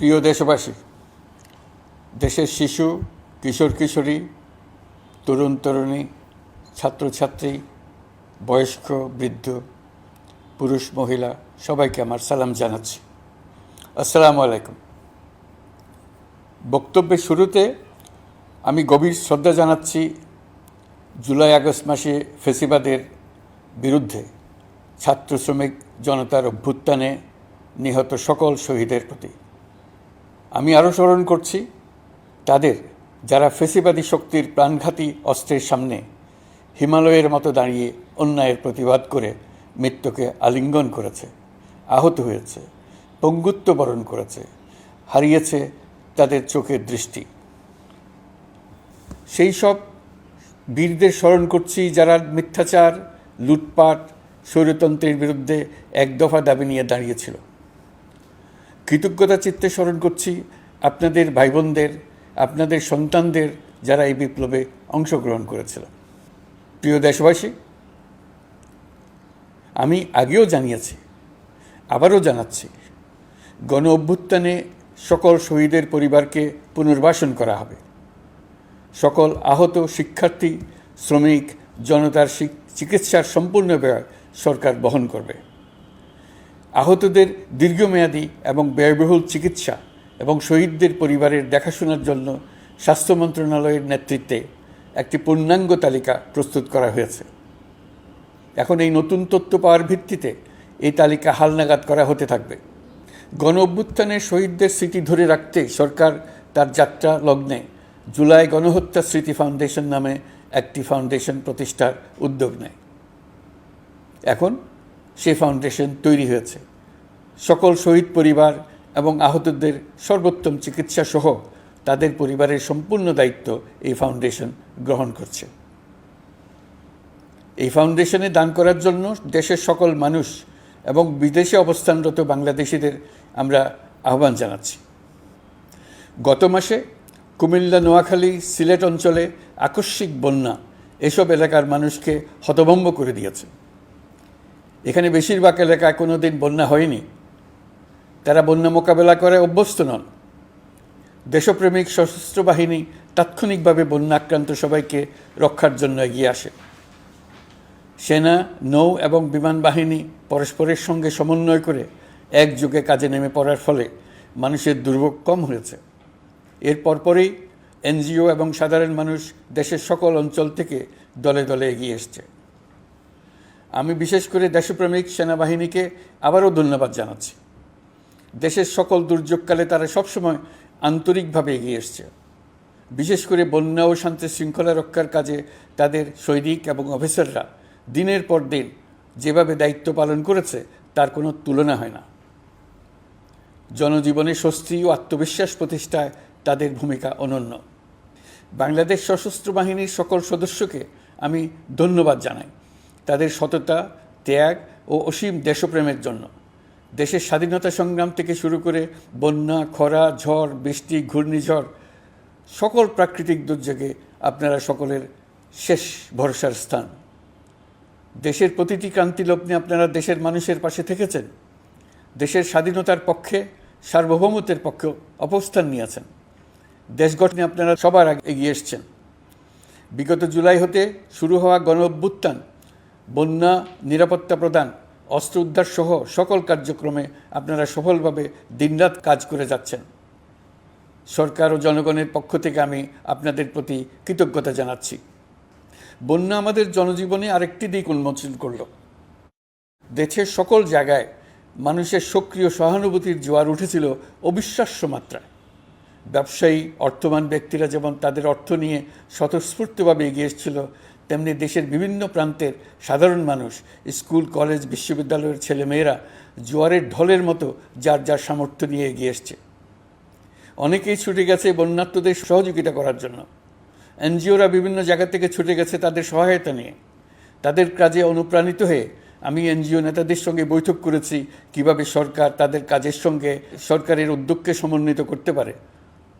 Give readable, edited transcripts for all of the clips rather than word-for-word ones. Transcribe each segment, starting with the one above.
প্রিয় দেশবাসী, দেশের শিশু, কিশোর কিশোরী, তরুণ তরুণী, ছাত্রছাত্রী, বয়স্ক বৃদ্ধ, পুরুষ মহিলা সবাইকে আমার সালাম জানাচ্ছি। আসসালামু আলাইকুম। বক্তব্যের শুরুতে আমি গভীর শ্রদ্ধা জানাচ্ছি জুলাই আগস্ট মাসে ফেসিবাদের বিরুদ্ধে ছাত্র শ্রমিক জনতার অভ্যুত্থানে নিহত সকল শহীদের প্রতি। আমি আরও স্মরণ করছি তাদের যারা ফেসিবাদী শক্তির প্রাণঘাতী অস্ত্রের সামনে হিমালয়ের মতো দাঁড়িয়ে অন্যায়ের প্রতিবাদ করে মৃত্যুকে আলিঙ্গন করেছে, আহত হয়েছে, পঙ্গুত্ব বরণ করেছে, হারিয়েছে তাদের চোখের দৃষ্টি। সেই সব বীরদের স্মরণ করছি যারা মিথ্যাচার, লুটপাট, স্বৈরতন্ত্রের বিরুদ্ধে এক দফা দাবি নিয়ে দাঁড়িয়েছিল। কৃতজ্ঞতা চিত্তে স্মরণ করছি আপনাদের ভাই বোনদের, আপনাদের সন্তানদের যারা এই বিপ্লবে অংশগ্রহণ করেছিল। প্রিয় দেশবাসী, আমি আগেও জানিয়েছি, আবারও জানাচ্ছি, গণ অভ্যুত্থানে সকল শহীদের পরিবারকে পুনর্বাসন করা হবে। সকল আহত শিক্ষার্থী, শ্রমিক, জনতার চিকিৎসার সম্পূর্ণ ব্যয় সরকার বহন করবে। আহতদের দীর্ঘমেয়াদী এবং ব্যয়বহুল চিকিৎসা এবং শহীদদের পরিবারের দেখাশোনার জন্য স্বাস্থ্য মন্ত্রণালয়ের নেতৃত্বে একটি পূর্ণাঙ্গ তালিকা প্রস্তুত করা হয়েছে। এখন এই নতুন তথ্য পাওয়ার ভিত্তিতে এই তালিকা হালনাগাদ করা হতে থাকবে। গণ অভ্যুত্থানের শহীদদের স্মৃতি ধরে রাখতে সরকার তার যাত্রা লগ্নে জুলাই গণহত্যা স্মৃতি ফাউন্ডেশন নামে একটি ফাউন্ডেশন প্রতিষ্ঠার উদ্যোগ নেয়। এখন সেই ফাউন্ডেশন তৈরি হয়েছে। সকল শহীদ পরিবার এবং আহতদের সর্বোত্তম চিকিৎসা সহ তাদের পরিবারের সম্পূর্ণ দায়িত্ব এই ফাউন্ডেশন গ্রহণ করছে। এই ফাউন্ডেশনে দান করার জন্য দেশের সকল মানুষ এবং বিদেশে অবস্থানরত বাংলাদেশিদের আমরা আহ্বান জানাচ্ছি। গত মাসে কুমিল্লা, নোয়াখালী, সিলেট অঞ্চলে আকস্মিক বন্যা এসব এলাকার মানুষকে হতভম্ব করে দিয়েছে। এখানে বেশিরভাগ এলাকায় কোনো দিন বন্যা হয়নি। তারা বন্যা মোকাবেলা করে অভ্যস্ত নন। দেশপ্রেমিক সশস্ত্র বাহিনী তাৎক্ষণিকভাবে বন্যা আক্রান্ত সবাইকে রক্ষার জন্য এগিয়ে আসে। সেনা, নৌ এবং বিমান বাহিনী পরস্পরের সঙ্গে সমন্বয় করে একযোগে কাজে নেমে পড়ার ফলে মানুষের দুর্ভোগ কম হয়েছে। এর পরপরই এনজিও এবং সাধারণ মানুষ দেশের সকল অঞ্চল থেকে দলে দলে এগিয়ে এসছে। আমি বিশেষ করে দেশপ্রেমিক সেনাবাহিনীকে আবারও ধন্যবাদ জানাচ্ছি। দেশের সকল দুর্যোগকালে তারা সবসময় আন্তরিকভাবে এগিয়ে এসছে। বিশেষ করে বন্যা ও শান্তি শৃঙ্খলা রক্ষার কাজে তাদের সৈনিক এবং অফিসাররা দিনের পর দিন যেভাবে দায়িত্ব পালন করেছে তার কোনো তুলনা হয় না। জনজীবনে স্বস্তি ও আত্মবিশ্বাস প্রতিষ্ঠায় তাদের ভূমিকা অনন্য। বাংলাদেশ সশস্ত্র বাহিনীর সকল সদস্যকে আমি ধন্যবাদ জানাই তাদের সততা, ত্যাগ ও অসীম দেশপ্রেমের জন্য। দেশের স্বাধীনতা সংগ্রাম থেকে শুরু করে বন্যা, খরা, ঝড়, বৃষ্টি, ঘূর্ণিঝড়, সকল প্রাকৃতিক দুর্যোগে আপনারা সকলের শেষ ভরসার স্থান। দেশের প্রতিটি ক্রান্তি লগ্নে আপনারা দেশের মানুষের পাশে থেকেছেন। দেশের স্বাধীনতার পক্ষে, সার্বভৌমত্বের পক্ষে অবস্থান নিয়েছেন। দেশ গঠনে আপনারা সবার আগে এগিয়ে এসছেন। বিগত জুলাই হতে শুরু হওয়া গণ অভ্যুত্থান, বন্যা, নিরাপত্তা প্রদান, অস্ত্র উদ্ধার সহ সকল কার্যক্রমে আপনারা সফলভাবে দিনরাত কাজ করে যাচ্ছেন। সরকার ও জনগণের পক্ষ থেকে আমি আপনাদের প্রতি কৃতজ্ঞতা জানাচ্ছি। বন্যা আমাদের জনজীবনে আরেকটি দিক উন্মোচন করল। দেশের সকল জায়গায় মানুষের সক্রিয় সহানুভূতির জোয়ার উঠেছিল অবিশ্বাস্য মাত্রায়। ব্যবসায়ী, অর্থবান ব্যক্তিরা যেমন তাদের অর্থ নিয়ে স্বতঃস্ফূর্তভাবে এগিয়ে এসেছিল, তেমনি দেশের বিভিন্ন প্রান্তের সাধারণ মানুষ, স্কুল, কলেজ, বিশ্ববিদ্যালয়ের ছেলেমেয়েরা জোয়ারের ঢলের মতো যার যার সামর্থ্য নিয়ে এগিয়ে এসছে। অনেকেই ছুটে গেছে বন্যার্তদের সহযোগিতা করার জন্য। এনজিওরা বিভিন্ন জায়গা থেকে ছুটে গেছে তাদের সহায়তা নিয়ে। তাদের কাজে অনুপ্রাণিত হয়ে আমি এনজিও নেতাদের সঙ্গে বৈঠক করেছি কিভাবে সরকার তাদের কাজের সঙ্গে সরকারের উদ্যোগকে সমন্বিত করতে পারে,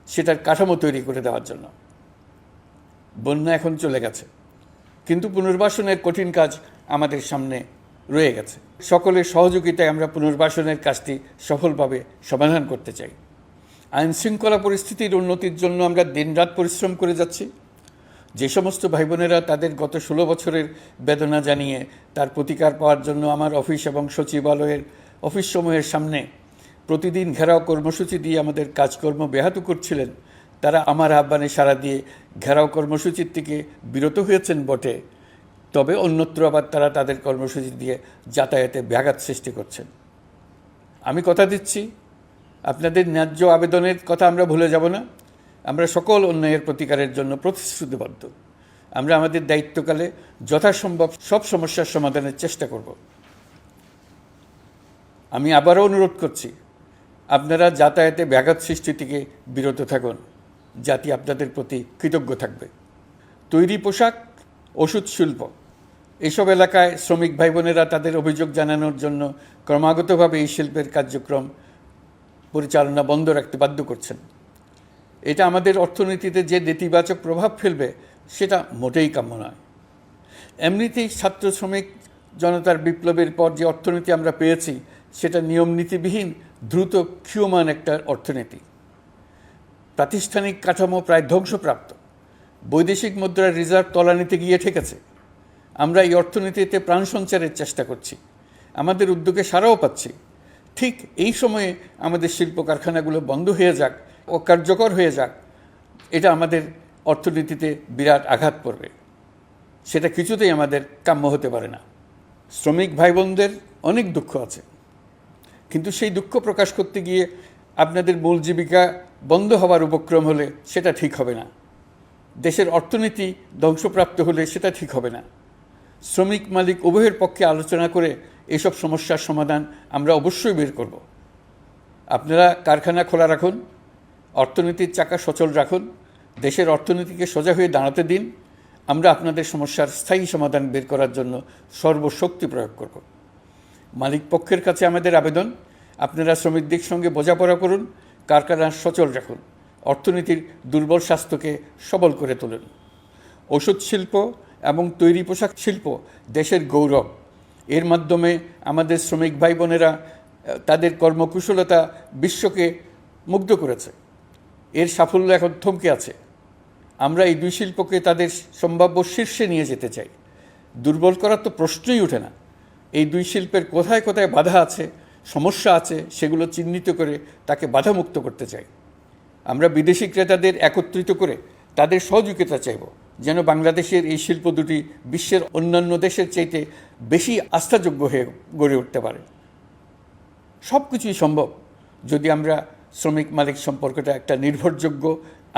সেটার কাঠামো তৈরি করে দেওয়ার জন্য। বন্যা এখন চলে গেছে, কিন্তু পুনর্বাসনের কঠিন কাজ আমাদের সামনে রয়ে গেছে। সকলের সহযোগিতায় আমরা পুনর্বাসনের কাজটি সফলভাবে সমাধান করতে চাই। আইনশৃঙ্খলা পরিস্থিতির উন্নতির জন্য আমরা দিনরাত পরিশ্রম করে যাচ্ছি। যে সমস্ত ভাই বোনেরা তাদের গত 16 বছরের বেদনা জানিয়ে তার প্রতিকার পাওয়ার জন্য আমার অফিস এবং সচিবালয়ের অফিস সমূহের সামনে প্রতিদিন ঘেরাও কর্মসূচি দিয়ে আমাদের কাজকর্ম ব্যাহত করছিলেন, তারা আমার আহ্বানে সাড়া দিয়ে ঘেরাও কর্মসূচির থেকে বিরত হয়েছেন বটে, তবে অন্যত্র আবার তারা তাদের কর্মসূচি দিয়ে যাতায়াতে ব্যাঘাত সৃষ্টি করছেন। আমি কথা দিচ্ছি, আপনাদের ন্যায্য আবেদনের কথা আমরা ভুলে যাব না। আমরা সকল অন্যায়ের প্রতিকারের জন্য প্রতিশ্রুতিবদ্ধ। আমরা আমাদের দায়িত্বকালে যথাসম্ভব সব সমস্যার সমাধানের চেষ্টা করব। আমি আবারও অনুরোধ করছি, আপনারা যাতায়াতে ব্যাঘাত সৃষ্টি থেকে বিরত থাকুন। জাতি আপনাদের প্রতি কৃতজ্ঞ থাকবে। তৈরি পোশাক, ওষুধ শিল্প, এসব এলাকায় শ্রমিক ভাই বোনেরা তাদের অভিযোগ জানানোর জন্য ক্রমাগতভাবে এই শিল্পের কার্যক্রম পরিচালনা বন্ধ রাখতে বাধ্য করছেন। এটা আমাদের অর্থনীতিতে যে নেতিবাচক প্রভাব ফেলবে সেটা মোটেই কাম্য নয়। এমনিতেই ছাত্র শ্রমিক জনতার বিপ্লবের পর যে অর্থনীতি আমরা পেয়েছি সেটা নিয়মনীতিবিহীন দ্রুত ক্ষীয়মান একটা অর্থনীতি। প্রাতিষ্ঠানিক কাঠামো প্রায় ধ্বংসপ্রাপ্ত। বৈদেশিক মুদ্রার রিজার্ভ তলানিতে গিয়ে ঠেকেছে। আমরা এই অর্থনীতিতে প্রাণ সঞ্চারের চেষ্টা করছি, আমাদের উদ্যোগে সাড়াও পাচ্ছি। ঠিক এই সময়ে আমাদের শিল্প কারখানাগুলো বন্ধ হয়ে যাক, অকার্যকর হয়ে যাক, এটা আমাদের অর্থনীতিতে বিরাট আঘাত পড়বে। সেটা কিছুতেই আমাদের কাম্য হতে পারে না। শ্রমিক ভাই বোনদের অনেক দুঃখ আছে, কিন্তু সেই দুঃখ প্রকাশ করতে গিয়ে আপনাদের মূল জীবিকা বন্ধ হওয়ার উপক্রম হলে সেটা ঠিক হবে না। দেশের অর্থনীতি ধ্বংসপ্রাপ্ত হলে সেটা ঠিক হবে না। শ্রমিক মালিক উভয়ের পক্ষে আলোচনা করে এসব সমস্যার সমাধান আমরা অবশ্যই বের করব। আপনারা কারখানা খোলা রাখুন, অর্থনীতির চাকা সচল রাখুন, দেশের অর্থনীতিকে সোজা হয়ে দাঁড়াতে দিন। আমরা আপনাদের সমস্যার স্থায়ী সমাধান বের করার জন্য সর্বশক্তি প্রয়োগ করব। মালিক পক্ষের কাছে আমাদের আবেদন, আপনারা শ্রমিকদের সঙ্গে বোঝাপড়া করুন, কারখানা সচল রাখুন, অর্থনীতির দুর্বল স্বাস্থ্যকে সবল করে তুলুন। ওষুধ শিল্প এবং তৈরি পোশাক শিল্প দেশের গৌরব। এর মাধ্যমে আমাদের শ্রমিক ভাই বোনেরা তাদের কর্মকুশলতা বিশ্বকে মুগ্ধ করেছে। এর সাফল্য এখন থমকে আছে। আমরা এই দুই শিল্পকে তাদের সম্ভাব্য শীর্ষে নিয়ে যেতে চাই। দুর্বল করার তো প্রশ্নই ওঠে না। এই দুই শিল্পের কোথায় কোথায় বাধা আছে, সমস্যা আছে, সেগুলো চিহ্নিত করে তাকে বাধামুক্ত করতে চাই। আমরা বিদেশি ক্রেতাদের একত্রিত করে তাদের সহযোগিতা চাইব, যেন বাংলাদেশের এই শিল্প দুটি বিশ্বের অন্যান্য দেশের চাইতে বেশি আস্থাযোগ্য হয়ে গড়ে উঠতে পারে। সব কিছুই সম্ভব যদি আমরা শ্রমিক মালিক সম্পর্কটা একটা নির্ভরযোগ্য,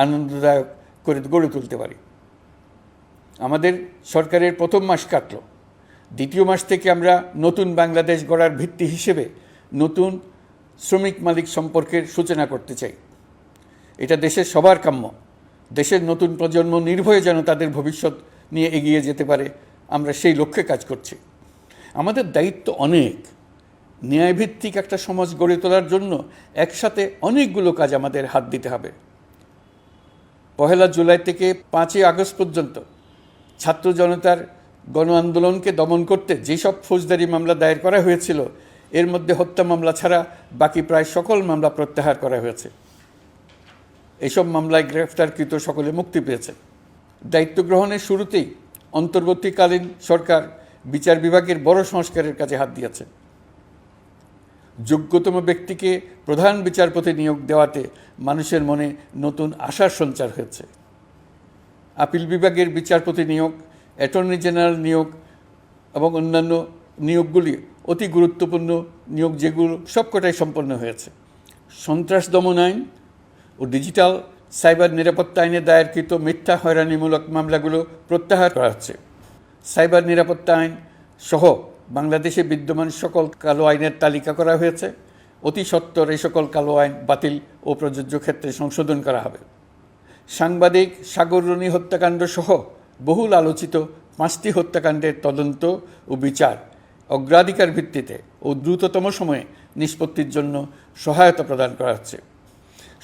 আনন্দদায়ক করে গড়ে তুলতে পারি। আমাদের সরকারের প্রথম মাস কাটল, দ্বিতীয় মাস থেকে আমরা নতুন বাংলাদেশ গড়ার ভিত্তি হিসেবে নতুন শ্রমিক মালিক সম্পর্কের সূচনা করতে চাই। এটা দেশের সবার কাম্য। দেশের নতুন প্রজন্ম নির্ভয়ে যেন তাদের ভবিষ্যৎ নিয়ে এগিয়ে যেতে পারে, আমরা সেই লক্ষ্যে কাজ করছি। আমাদের দায়িত্ব অনেক। ন্যায়ভিত্তিক একটা সমাজ গড়ে তোলার জন্য একসাথে অনেকগুলো কাজ আমাদের হাত দিতে হবে। 1 জুলাই থেকে 5 আগস্ট পর্যন্ত ছাত্র জনতার গণ আন্দোলনকে দমন করতে যেসব ফৌজদারি মামলা দায়ের করা হয়েছিল, এর মধ্যে হত্যা মামলা ছাড়া বাকি প্রায় সকল মামলা প্রত্যাহার করা হয়েছে। এসব মামলায় গ্রেফতারকৃত সকলে মুক্তি পেয়েছে। দায়িত্ব গ্রহণের শুরুতেই অন্তর্বর্তীকালীন সরকার বিচার বিভাগের বড় সংস্কারের কাজে হাত দিয়েছে। যোগ্যতম ব্যক্তিকে প্রধান বিচারপতি নিয়োগ দেওয়াতে মানুষের মনে নতুন আশার সঞ্চার হয়েছে। আপিল বিভাগের বিচারপতি নিয়োগ, অ্যাটর্নি জেনারেল নিয়োগ এবং অন্যান্য নিয়োগগুলি অতি গুরুত্বপূর্ণ নিয়োগ, যেগুলো সবকটাই সম্পন্ন হয়েছে। সন্ত্রাস দমন আইন ও ডিজিটাল সাইবার নিরাপত্তা আইনে দায়েরকৃত মিথ্যা হয়রানিমূলক মামলাগুলো প্রত্যাহার করা হচ্ছে। সাইবার নিরাপত্তা আইন সহ বাংলাদেশে বিদ্যমান সকল কালো আইনের তালিকা করা হয়েছে। অতি সত্বর এই সকল কালো আইন বাতিল ও প্রযোজ্য ক্ষেত্রে সংশোধন করা হবে। সাংবাদিক সাগর রনি হত্যাকাণ্ড সহ বহুল আলোচিত 5টি হত্যাকাণ্ডের তদন্ত ও বিচার অগ্রাধিকার ভিত্তিতে ও দ্রুততম সময়ে নিষ্পত্তির জন্য সহায়তা প্রদান করা হচ্ছে।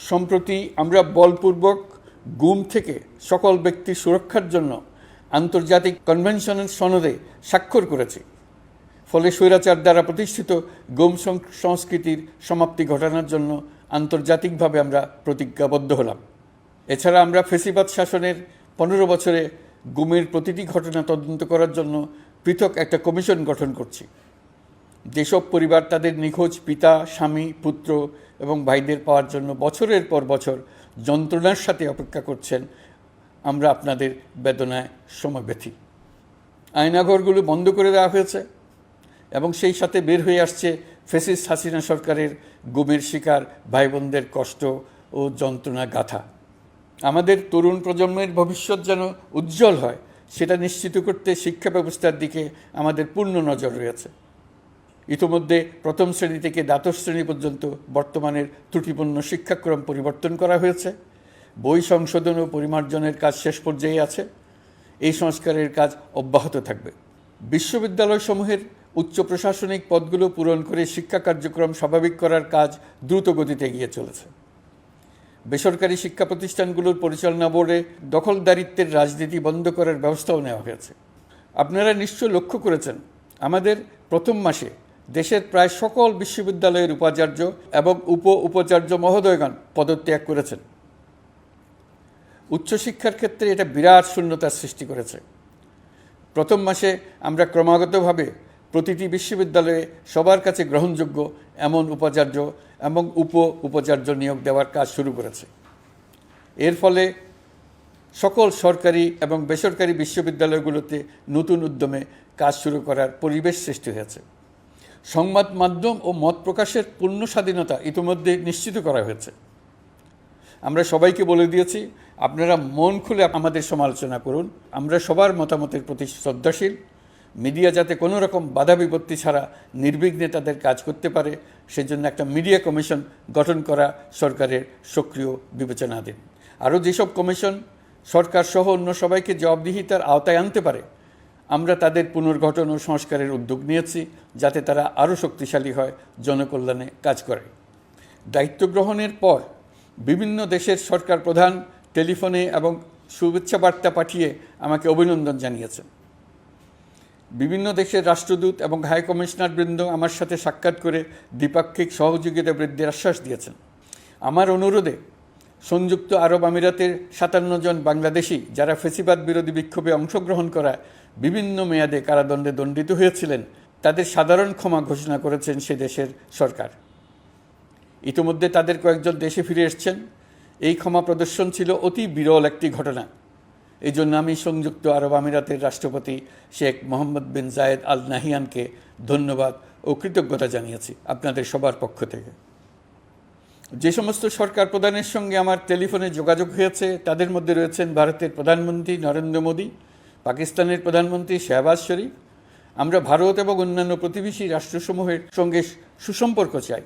সম্প্রতি আমরা বলপূর্বক গুম থেকে সকল ব্যক্তির সুরক্ষার জন্য আন্তর্জাতিক কনভেনশনের সনদে স্বাক্ষর করেছি। ফলে স্বৈরাচার দ্বারা প্রতিষ্ঠিত গুম সংস্কৃতির সমাপ্তি ঘটানোর জন্য আন্তর্জাতিকভাবে আমরা প্রতিজ্ঞাবদ্ধ হলাম। এছাড়া আমরা ফেসিবাদ শাসনের 15 বছরে গুমের প্রতিটি ঘটনা তদন্ত করার জন্য পৃথক একটা কমিশন গঠন করছি। যেসব পরিবার তাদের নিখোঁজ পিতা, স্বামী, পুত্র এবং ভাইদের পাওয়ার জন্য বছরের পর বছর যন্ত্রণার সাথে অপেক্ষা করছেন, আমরা আপনাদের বেদনায় সমবেথী। আয়নাঘরগুলো বন্ধ করে দেওয়া হয়েছে এবং সেই সাথে বের হয়ে আসছে ফ্যাসিস্ট হাসিনা সরকারের গুমের শিকার ভাই বোনদের কষ্ট ও যন্ত্রণা গাথা। আমাদের তরুণ প্রজন্মের ভবিষ্যৎ যেন উজ্জ্বল হয়, সেটা নিশ্চিত করতে শিক্ষা ব্যবস্থার দিকে আমাদের পূর্ণ নজর রয়েছে। ইতোমধ্যে প্রথম শ্রেণী থেকে দ্বাদশ শ্রেণী পর্যন্ত বর্তমানের ত্রুটিপূর্ণ শিক্ষাক্রম পরিবর্তন করা হয়েছে। বই সংশোধন ও পরিমার্জনের কাজ শেষ পর্যায়ে আছে। এই সংস্কারের কাজ অব্যাহত থাকবে। বিশ্ববিদ্যালয়সমূহের উচ্চ প্রশাসনিক পদগুলো পূরণ করে শিক্ষা কার্যক্রম স্বাভাবিক করার কাজ দ্রুত গতিতে এগিয়ে চলেছে। বেসরকারি শিক্ষা প্রতিষ্ঠানগুলোর পরিচালনা বোর্ডে দখলদারিত্বের রাজনীতি বন্ধ করার ব্যবস্থাও নেওয়া হয়েছে। আপনারা নিশ্চয় লক্ষ্য করেছেন, আমাদের প্রথম মাসে দেশের প্রায় সকল বিশ্ববিদ্যালয়ের উপাচার্য এবং উপাচার্য মহোদয়গণ পদত্যাগ করেছেন। উচ্চশিক্ষার ক্ষেত্রে এটা বিরাট শূন্যতার সৃষ্টি করেছে। প্রথম মাসে আমরা ক্রমাগতভাবে প্রতিটি বিশ্ববিদ্যালয়ে সবার কাছে গ্রহণযোগ্য এমন উপাচার্য এবং উপাচার্য নিয়োগ দেওয়ার কাজ শুরু করেছে। এর ফলে সকল সরকারি এবং বেসরকারি বিশ্ববিদ্যালয়গুলোতে নতুন উদ্যমে কাজ শুরু করার পরিবেশ সৃষ্টি হয়েছে। সংবাদ মাধ্যম ও মত প্রকাশের পূর্ণ স্বাধীনতা ইতিমধ্যে নিশ্চিত করা হয়েছে। আমরা সবাইকে বলে দিয়েছি, আপনারা মন খুলে আমাদের সমালোচনা করুন, আমরা সবার মতামতের প্রতি শ্রদ্ধাশীল। মিডিয়া যাতে কোনো রকম বাধা বিপত্তি ছাড়া নির্বিঘ্নে তাদের কাজ করতে পারে, সেজন্য একটা মিডিয়া কমিশন গঠন করা সরকারের সক্রিয় বিবেচনাধীন। আরও যেসব কমিশন সরকার সহ অন্য সবাইকে জবাবদিহিতার আওতায় আনতে পারে, আমরা তাদের পুনর্গঠন ও সংস্কারের উদ্যোগ নিয়েছি, যাতে তারা আরও শক্তিশালী হয়, জনকল্যাণে কাজ করে। দায়িত্ব গ্রহণের পর বিভিন্ন দেশের সরকার প্রধান টেলিফোনে এবং শুভেচ্ছা বার্তা পাঠিয়ে আমাকে অভিনন্দন জানিয়েছেন। বিভিন্ন দেশের রাষ্ট্রদূত এবং হাই কমিশনারবৃন্দ আমার সাথে সাক্ষাৎ করে দ্বিপাক্ষিক সহযোগিতা বৃদ্ধির আশ্বাস দিয়েছেন। আমার অনুরোধে সংযুক্ত আরব আমিরাতের 57 জন বাংলাদেশি যারা ফেসিবাদ বিরোধী বিক্ষোভে অংশগ্রহণ করা বিভিন্ন মেয়াদে কারাদণ্ডে দণ্ডিত হয়েছিলেন, তাদের সাধারণ ক্ষমা ঘোষণা করেছেন সে দেশের সরকার। ইতিমধ্যে তাদের কয়েকজন দেশে ফিরে এসেছেন। এই ক্ষমা প্রদর্শন ছিল অতি বিরল একটি ঘটনা। এই জন্য আমি সংযুক্ত আরব আমিরাতের রাষ্ট্রপতি শেখ মোহাম্মদ বিন জায়েদ আল নাহিয়ানকে ধন্যবাদ ও কৃতজ্ঞতা জানিয়েছি আপনাদের সবার পক্ষ থেকে। যে সমস্ত সরকার প্রধানের সঙ্গে আমার টেলিফোনে যোগাযোগ হয়েছে, তাদের মধ্যে রয়েছেন ভারতের প্রধানমন্ত্রী নরেন্দ্র মোদী, পাকিস্তানের প্রধানমন্ত্রী শাহবাজ শরীফ। আমরা ভারত এবং অন্যান্য প্রতিবেশী রাষ্ট্রসমূহের সঙ্গে সুসম্পর্ক চাই,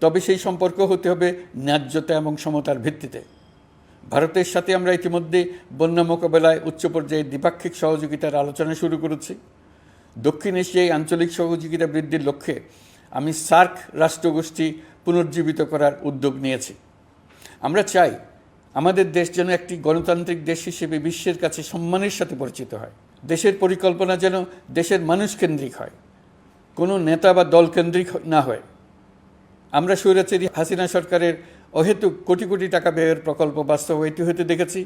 তবে সেই সম্পর্ক হতে হবে ন্যায্যতা এবং সমতার ভিত্তিতে। ভারতের সাথে আমরা ইতিমধ্যে বন্যা মোকাবেলায় উচ্চ পর্যায়ে দ্বিপাক্ষিক সহযোগিতার আলোচনা শুরু করেছি। দক্ষিণ এশিয়ায় আঞ্চলিক সহযোগিতা বৃদ্ধির লক্ষ্যে আমি সার্ক রাষ্ট্রগোষ্ঠী পুনর্জীবিত করার উদ্যোগ নিয়েছি। আমরা চাই আমাদের দেশ যেন একটি গণতান্ত্রিক দেশ হিসেবে বিশ্বের কাছে সম্মানের সাথে পরিচিত হয়। দেশের পরিকল্পনা যেন দেশের মানুষকেন্দ্রিক হয়, কোনো নেতা বা দলকেন্দ্রিক না হয়। আমরা স্বৈরাচারী হাসিনা সরকারের অহেতুক কোটি কোটি টাকা ব্যয়ের প্রকল্প বাস্তবায়িত হতে দেখেছি,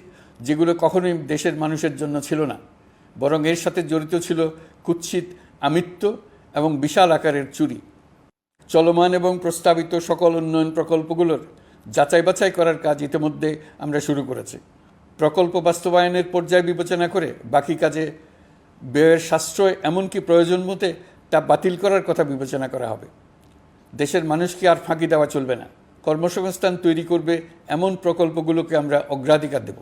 যেগুলো কখনোই দেশের মানুষের জন্য ছিল না, বরং এর সাথে জড়িত ছিল কুৎসিত আমিত্ব এবং বিশাল আকারের চুরি। চলমান এবং প্রস্তাবিত সকল উন্নয়ন প্রকল্পগুলোর যাচাই বাছাই করার কাজ ইতিমধ্যে আমরা শুরু করেছি। প্রকল্প বাস্তবায়নের পর্যায় বিবেচনা করে বাকি কাজে ব্যয়ের সাশ্রয় এমনকি প্রয়োজন মতে তা বাতিল করার কথা বিবেচনা করা হবে। দেশের মানুষকে আর ফাঁকি দেওয়া চলবে না। কর্মসংস্থান তৈরি করবে এমন প্রকল্পগুলোকে আমরা অগ্রাধিকার দেব।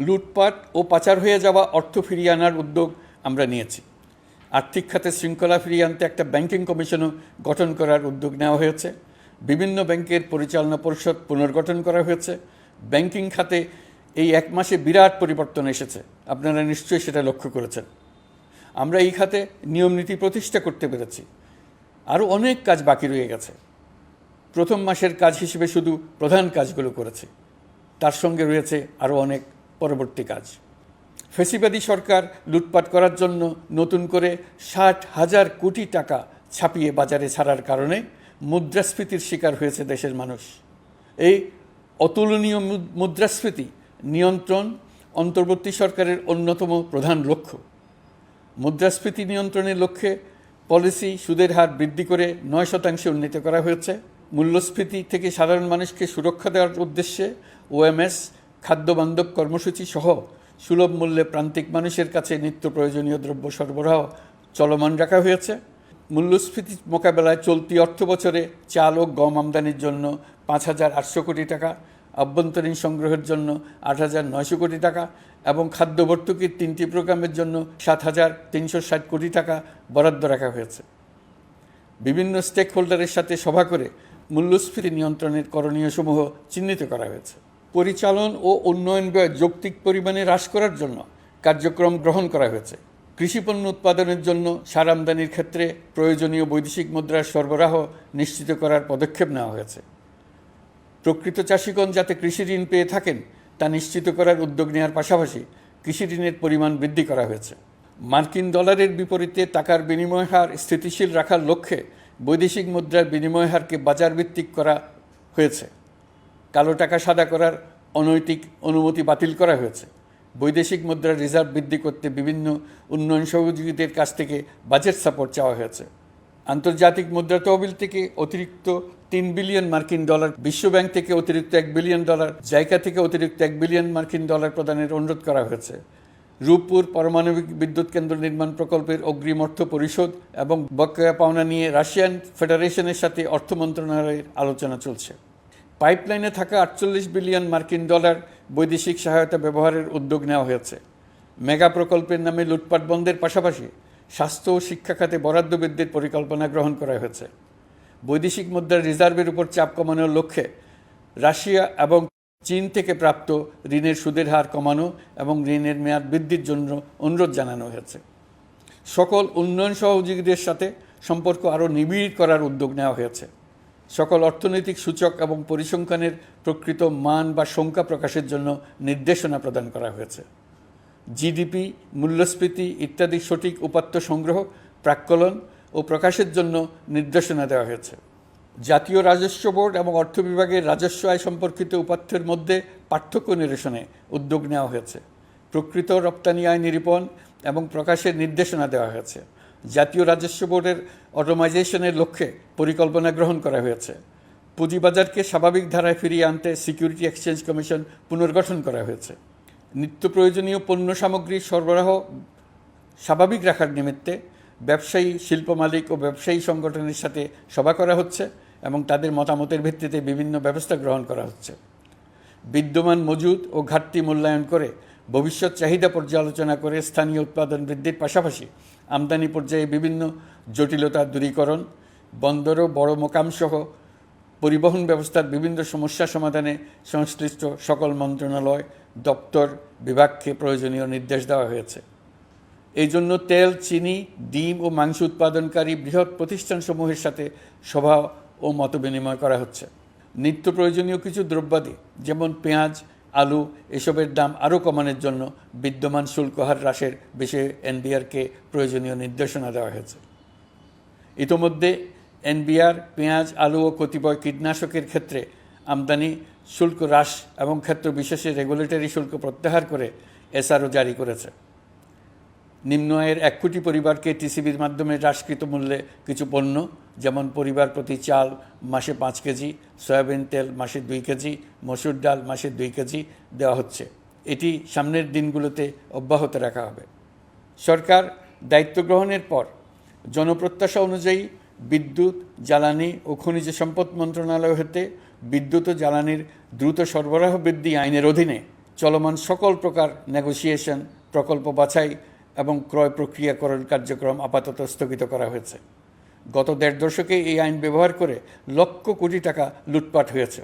লুটপাট ও পাচার হয়ে যাওয়া অর্থ ফিরিয়ে আনার উদ্যোগ আমরা নিয়েছি। আর্থিক খাতে শৃঙ্খলা ফিরিয়ে আনতে একটা ব্যাংকিং কমিশনও গঠন করার উদ্যোগ নেওয়া হয়েছে। বিভিন্ন ব্যাংকের পরিচালনা পরিষদ পুনর্গঠন করা হয়েছে। ব্যাংকিং খাতে এই এক মাসে বিরাট পরিবর্তন এসেছে, আপনারা নিশ্চয়ই সেটা লক্ষ্য করেছেন। আমরা এই খাতে নিয়মনীতি প্রতিষ্ঠা করতে পেরেছি। আরও অনেক কাজ বাকি রয়ে গেছে। প্রথম মাসের কাজ হিসেবে শুধু প্রধান কাজগুলো করেছি, তার সঙ্গে রয়েছে আরও অনেক পরবর্তী কাজ। ফেসিবাদী সরকার লুটপাট করার জন্য নতুন করে 60,000 কোটি টাকা ছাপিয়ে বাজারে ছাড়ার কারণে মুদ্রাস্ফীতির শিকার হয়েছে দেশের মানুষ। এই অতুলনীয় মুদ্রাস্ফীতি নিয়ন্ত্রণ অন্তর্বর্তী সরকারের অন্যতম প্রধান লক্ষ্য। মুদ্রাস্ফীতি নিয়ন্ত্রণের লক্ষ্যে পলিসি সুদের হার বৃদ্ধি করে 9% উন্নীত করা হয়েছে। মূল্যস্ফীতি থেকে সাধারণ মানুষকে সুরক্ষা দেওয়ার উদ্দেশ্যে ওএমএস খাদ্যবান্ধব কর্মসূচি সহ সুলভ মূল্যে প্রান্তিক মানুষের কাছে নিত্য প্রয়োজনীয় দ্রব্য সরবরাহ চলমান রাখা হয়েছে। মূল্যস্ফীতি মোকাবেলায় চলতি অর্থ বছরে চাল ও গম আমদানির জন্য 5,800 কোটি টাকা, আভ্যন্তরীণ সংগ্রহের জন্য 8,900 কোটি টাকা এবং খাদ্য ভর্তুকির 3টি প্রোগ্রামের জন্য 7,360 কোটি টাকা বরাদ্দ রাখা হয়েছে। বিভিন্ন স্টেক হোল্ডারের সাথে সভা করে মূল্যস্ফীতি নিয়ন্ত্রণের করণীয়সমূহ চিহ্নিত করা হয়েছে। পরিচালন ও উন্নয়ন ব্যয় যৌক্তিক পরিমাণে হ্রাস করার জন্য কার্যক্রম গ্রহণ করা হয়েছে। কৃষিপণ্য উৎপাদনের জন্য সার আমদানির ক্ষেত্রে প্রয়োজনীয় বৈদেশিক মুদ্রার সরবরাহ নিশ্চিত করার পদক্ষেপ নেওয়া হয়েছে। প্রকৃত চাষিগণ যাতে কৃষি ঋণ পেয়ে থাকেন তা নিশ্চিত করার উদ্যোগ নেওয়ার পাশাপাশি কৃষি ঋণের পরিমাণ বৃদ্ধি করা হয়েছে। মার্কিন ডলারের বিপরীতে টাকার বিনিময় হার স্থিতিশীল রাখার লক্ষ্যে বৈদেশিক মুদ্রার বিনিময় হারকে বাজারভিত্তিক করা হয়েছে। কালো টাকা সাদা করার অনৈতিক অনুমতি বাতিল করা হয়েছে। বৈদেশিক মুদ্রার রিজার্ভ বৃদ্ধি করতে বিভিন্ন উন্নয়ন সহযোগীদের কাছ থেকে বাজেট সাপোর্ট চাওয়া হয়েছে। আন্তর্জাতিক মুদ্রা তহবিল থেকে অতিরিক্ত 3 বিলিয়ন মার্কিন ডলার, বিশ্বব্যাংক থেকে অতিরিক্ত 1 বিলিয়ন ডলার, জাইকা থেকে অতিরিক্ত 1 বিলিয়ন মার্কিন ডলার প্রদানের অনুরোধ করা হয়েছে। রূপপুর পারমাণবিক বিদ্যুৎ কেন্দ্র নির্মাণ প্রকল্পের অগ্রিম অর্থ পরিশোধ এবং বকেয়া পাওনা নিয়ে রাশিয়ান ফেডারেশনের সাথে অর্থ মন্ত্রণালয়ের আলোচনা চলছে। পাইপলাইনে থাকা 48 বিলিয়ন মার্কিন ডলার বৈদেশিক সহায়তা ব্যবহারের উদ্যোগ নেওয়া হয়েছে। মেগা প্রকল্পের নামে লুটপাট বন্ধের পাশাপাশি স্বাস্থ্য ও শিক্ষা খাতে বরাদ্দ বৃদ্ধির পরিকল্পনা গ্রহণ করা হয়েছে। বৈদেশিক মুদ্রার রিজার্ভের উপর চাপ কমানোর লক্ষ্যে রাশিয়া এবং চীন থেকে প্রাপ্ত ঋণের সুদের হার কমানো এবং ঋণের মেয়াদ বৃদ্ধির জন্য অনুরোধ জানানো হয়েছে। সকল উন্নয়ন সহযোগীদের সাথে সম্পর্ক আরও নিবিড় করার উদ্যোগ নেওয়া হয়েছে। সকল অর্থনৈতিক সূচক এবং পরিসংখ্যানের প্রকৃত মান বা সংখ্যা প্রকাশের জন্য নির্দেশনা প্রদান করা হয়েছে। জিডিপি, মূল্যস্ফীতি ইত্যাদি সঠিক উপাত্ত সংগ্রহ, প্রাক্কলন ও প্রকাশের জন্য নির্দেশনা দেওয়া হয়েছে। জাতীয় রাজস্ব বোর্ড এবং অর্থ বিভাগের রাজস্ব আয় সম্পর্কিত উপাত্তের মধ্যে পার্থক্য নিরসনে উদ্যোগ নেওয়া হয়েছে। প্রকৃত রপ্তানি আয় নিরূপণ এবং প্রকাশের নির্দেশনা দেওয়া হয়েছে। জাতীয় রাজস্ব বোর্ডের অটোমাইজেশনের লক্ষ্যে পরিকল্পনা গ্রহণ করা হয়েছে। পুঁজিবাজারকে স্বাভাবিক ধারায় ফিরিয়ে আনতে সিকিউরিটি এক্সচেঞ্জ কমিশন পুনর্গঠন করা হয়েছে। নিত্য প্রয়োজনীয় পণ্য সামগ্রী সরবরাহ স্বাভাবিক রাখার নিমিত্তে ব্যবসায়ী, শিল্প মালিক ও ব্যবসায়ী সংগঠনের সাথে সভা করা হচ্ছে এবং তাদের মতামতের ভিত্তিতে বিভিন্ন ব্যবস্থা গ্রহণ করা হচ্ছে। বিদ্যমান মজুদ ও ঘাটতি মূল্যায়ন করে ভবিষ্যৎ চাহিদা পর্যালোচনা করে স্থানীয় উৎপাদন বৃদ্ধির পাশাপাশি আমদানি পর্যায়ে বিভিন্ন জটিলতা দূরীকরণ, বন্দর ও বড় মোকামসহ পরিবহন ব্যবস্থার বিভিন্ন সমস্যা সমাধানে সংশ্লিষ্ট সকল মন্ত্রণালয়, দপ্তর, বিভাগকে প্রয়োজনীয় নির্দেশ দেওয়া হয়েছে। এই জন্য তেল, চিনি, ডিম ও মাংস উৎপাদনকারী বৃহৎ প্রতিষ্ঠানসমূহের সাথে সভা ও মতবিনিময় করা হচ্ছে। নিত্য প্রয়োজনীয় কিছু দ্রব্যাদি যেমন পেঁয়াজ, আলু এসবের দাম আরও কমানোর জন্য বিদ্যমান শুল্ক হার হ্রাসের বিষয়ে এনবিআরকে প্রয়োজনীয় নির্দেশনা দেওয়া হয়েছে। ইতোমধ্যে এনবিআর পেঁয়াজ, আলু ও কতিপয় কীটনাশকের ক্ষেত্রে আমদানি শুল্ক হ্রাস এবং ক্ষেত্র বিশেষে রেগুলেটরি শুল্ক প্রত্যাহার করে এসআরও জারি করেছে। নিম্ন আয়ের 1 কোটি পরিবারকে টিসিবির মাধ্যমে হ্রাসকৃত মূল্যে কিছু পণ্য যেমন পরিবার প্রতি চাল মাসে 5 কেজি, সয়াবিন তেল মাসে 2 কেজি, মসুর ডাল মাসে 2 কেজি দেওয়া হচ্ছে। এটি সামনের দিনগুলোতে অব্যাহত রাখা হবে। সরকার দায়িত্ব গ্রহণের পর জনপ্রত্যাশা অনুযায়ী বিদ্যুৎ, জ্বালানি ও খনিজ সম্পদ মন্ত্রণালয় হতে বিদ্যুৎ ও জ্বালানির দ্রুত সরবরাহ বৃদ্ধি আইনের অধীনে চলমান সকল প্রকার নেগোসিয়েশন, প্রকল্প বাছাই এবং ক্রয় প্রক্রিয়াকরণ কার্যক্রম আপাতত স্থগিত করা হয়েছে। গত 1.5 দশকে এই আইন ব্যবহার করে লক্ষ কোটি টাকা লুটপাট হয়েছে।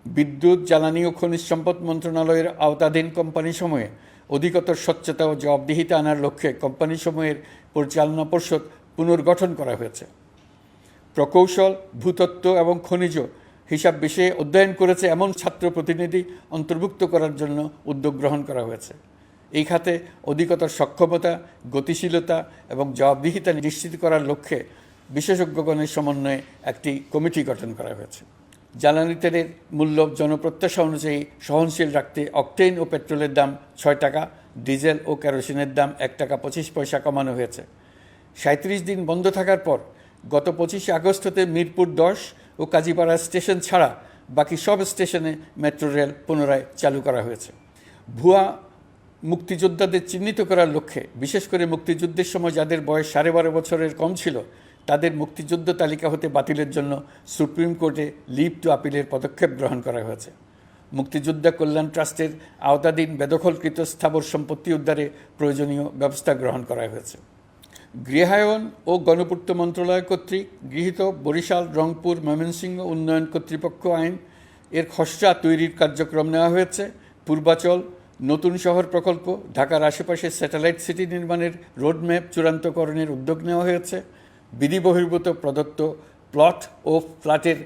বিদ্যুৎ, জ্বালানি ও খনিজ সম্পদ মন্ত্রণালয়ের আওতাধীন কোম্পানিসমূহে অধিকতর স্বচ্ছতা ও জবাবদিহিতা আনার লক্ষ্যে কোম্পানিসমূহের পরিচালনা পর্ষদ পুনর্গঠন করা হয়েছে। প্রকৌশল, ভূতত্ত্ব এবং খনিজ হিসাব বিষয়ে অধ্যয়ন করেছে এমন ছাত্র প্রতিনিধি অন্তর্ভুক্ত করার জন্য উদ্যোগ গ্রহণ করা হয়েছে। এই খাতে অধিকতর সক্ষমতা, গতিশীলতা এবং জবাবদিহিতা নিশ্চিত করার লক্ষ্যে বিশেষজ্ঞগণের সমন্বয়ে একটি কমিটি গঠন করা হয়েছে। জ্বালানি তেলের মূল্য জনপ্রত্যাশা অনুযায়ী সহনশীল রাখতে অকটেন ও পেট্রোলের দাম ৬ টাকা, ডিজেল ও কেরোসিনের দাম ১ টাকা ২৫ পয়সা কমানো হয়েছে। ৩৭ দিন বন্ধ থাকার পর গত ২৫ আগস্ট হতে মিরপুর ১০ ও কাজীপাড়া স্টেশন ছাড়া বাকি সব স্টেশনে মেট্রো রেল পুনরায় চালু করা হয়েছে। ভুয়া মুক্তিযোদ্ধাদের চিহ্নিত করার লক্ষ্যে বিশেষ করে মুক্তিযুদ্ধের সময় যাদের বয়স ১২.৫ বছরের কম ছিল তাদের মুক্তিযুদ্ধ তালিকা হতে বাতিলের জন্য সুপ্রিম কোর্টে লিভ টু আপিলের পদক্ষেপ গ্রহণ করা হয়েছে। মুক্তিযোদ্ধা কল্যাণ ট্রাস্টের আওতাধীন বেদখলকৃত স্থাবর সম্পত্তি উদ্ধারে প্রয়োজনীয় ব্যবস্থা গ্রহণ করা হয়েছে। গৃহায়ন ও গণপূর্ত মন্ত্রণালয় কর্তৃক গৃহীত বরিশাল, রংপুর, ময়মনসিংহ উন্নয়ন কর্তৃপক্ষ আইন এর খসড়া তৈরির কার্যক্রম নেওয়া হয়েছে। পূর্বাচল নতুন শহর প্রকল্প, ঢাকার আশেপাশে স্যাটেলাইট সিটি নির্মাণের রোডম্যাপ চূড়ান্তকরণের উদ্যোগ নেওয়া হয়েছে। বিধি বহির্ভূত প্রদত্ত প্লট ও ফ্ল্যাটের